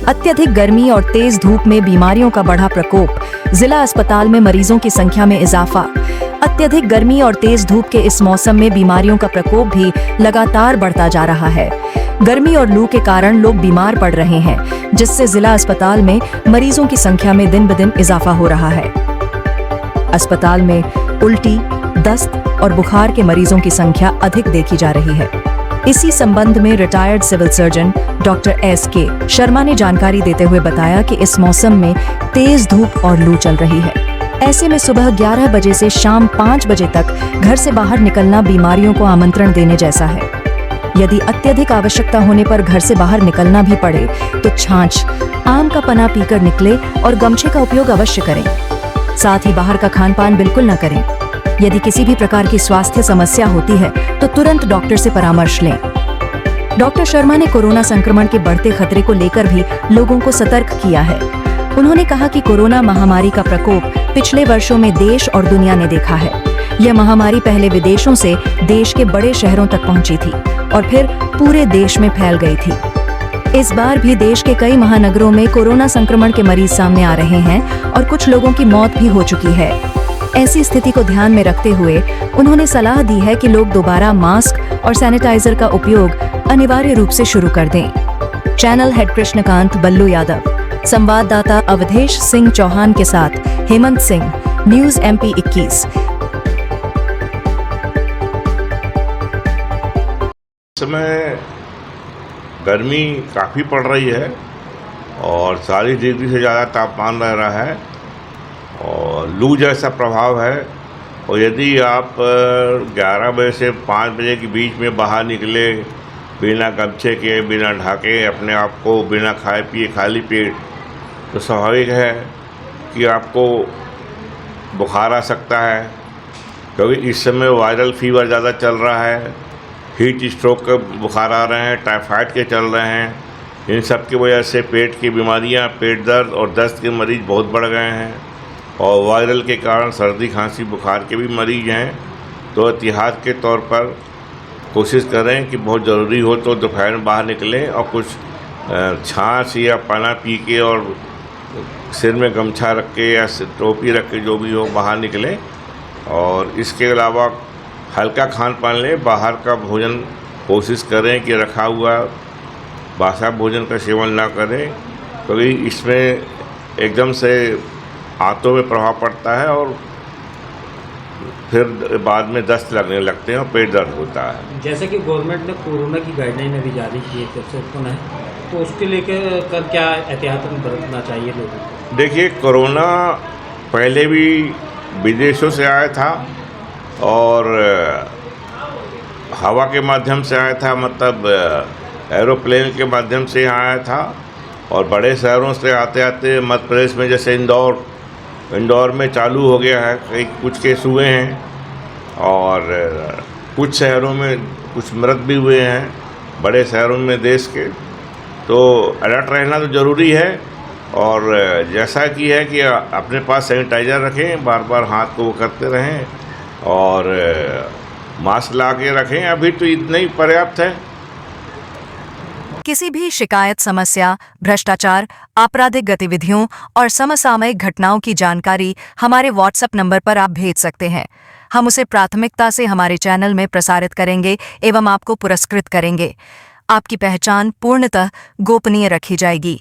अत्यधिक गर्मी और तेज धूप में बीमारियों का बढ़ा प्रकोप, जिला अस्पताल में मरीजों की संख्या में इजाफा। अत्यधिक गर्मी और तेज धूप के इस मौसम में बीमारियों का प्रकोप भी लगातार बढ़ता जा रहा है। गर्मी और लू के कारण लोग बीमार पड़ रहे हैं, जिससे जिला अस्पताल में मरीजों की संख्या में दिन ब दिन इजाफा हो रहा है। अस्पताल में उल्टी, दस्त और बुखार के मरीजों की संख्या अधिक देखी जा रही है। इसी संबंध में retired civil surgeon doctor S.K. Sharma ने जानकारी देते हुए बताया कि इस मौसम में तेज धूप और लू चल रही है। ऐसे में सुबह 11 बजे से शाम 5 बजे तक घर से बाहर निकलना बीमारियों को आमंत्रण देने जैसा है। यदि अत्यधिक आवश्यकता होने पर घर से बाहर निकलना भी पड़े तो छाछ, आम का पन्ना पीकर निकले और गमछे का उपयोग अवश्य करें। साथ ही बाहर का खान पान बिल्कुल न करें। यदि किसी भी प्रकार की स्वास्थ्य समस्या होती है तो तुरंत डॉक्टर से परामर्श लें। डॉक्टर शर्मा ने कोरोना संक्रमण के बढ़ते खतरे को लेकर भी लोगों को सतर्क किया है। उन्होंने कहा कि कोरोना महामारी का प्रकोप पिछले वर्षों में देश और दुनिया ने देखा है। यह महामारी पहले विदेशों से देश के बड़े शहरों तक पहुंची थी और फिर पूरे देश में फैल गई थी। इस बार भी देश के कई महानगरों में कोरोना संक्रमण के मरीज सामने आ रहे हैं और कुछ लोगों की मौत भी हो चुकी है। ऐसी स्थिति को ध्यान में रखते हुए उन्होंने सलाह दी है कि लोग दोबारा मास्क और सैनिटाइजर का उपयोग अनिवार्य रूप से शुरू कर दें। चैनल हेड कृष्णकांत बल्लू यादव, संवाददाता अवधेश सिंह चौहान के साथ हेमंत सिंह, न्यूज MP 21। समय गर्मी काफ़ी पड़ रही है और 40 डिग्री से ज़्यादा तापमान रह रहा है और लू जैसा प्रभाव है। और यदि आप 11 बजे से 5 बजे के बीच में बाहर निकले बिना गमछे के, बिना ढाके अपने आप को, बिना खाए पिए खाली पेट, तो स्वाभाविक है कि आपको बुखार आ सकता है, क्योंकि इस समय वायरल फीवर ज़्यादा चल रहा है, हीट स्ट्रोक के बुखार आ रहे हैं, टाइफाइड के चल रहे हैं। इन सब की वजह से पेट की बीमारियां, पेट दर्द और दस्त के मरीज़ बहुत बढ़ गए हैं और वायरल के कारण सर्दी, खांसी, बुखार के भी मरीज़ हैं। तो एहतियात के तौर पर कोशिश करें कि बहुत ज़रूरी हो तो दोपहर में बाहर निकलें और कुछ छाछ या पाना पी के और सिर में गमछा रख के या टोपी रख के जो भी हो बाहर निकलें। और इसके अलावा हल्का खान पान लें। बाहर का भोजन कोशिश करें कि रखा हुआ बासा भोजन का सेवन ना करें, क्योंकि इसमें एकदम से आंतों में प्रभाव पड़ता है और फिर बाद में दस्त लगने लगते हैं और पेट दर्द होता है। जैसे कि गवर्नमेंट ने कोरोना की गाइडलाइन अभी जारी की है, जब से ओपन है, तो उसके लेकर क्या एहतियात बरतना चाहिए लोगों को? देखिए, कोरोना पहले भी विदेशों से आया था और हवा के माध्यम से आया था, मतलब एरोप्लेन के माध्यम से यहाँ आया था। और बड़े शहरों से आते आते मध्य प्रदेश में जैसे इंदौर में चालू हो गया है, कई कुछ केस हुए हैं और कुछ शहरों में कुछ मृत भी हुए हैं, बड़े शहरों में देश के। तो अलर्ट रहना तो ज़रूरी है और जैसा कि है कि अपने पास सैनिटाइज़र रखें, बार बार हाथ को वो करते रहें और मास्क ला के रखें। अभी तो इतना ही पर्याप्त है। किसी भी शिकायत, समस्या, भ्रष्टाचार, आपराधिक गतिविधियों और समसामयिक घटनाओं की जानकारी हमारे WhatsApp नंबर पर आप भेज सकते हैं। हम उसे प्राथमिकता से हमारे चैनल में प्रसारित करेंगे एवं आपको पुरस्कृत करेंगे। आपकी पहचान पूर्णतः गोपनीय रखी जाएगी।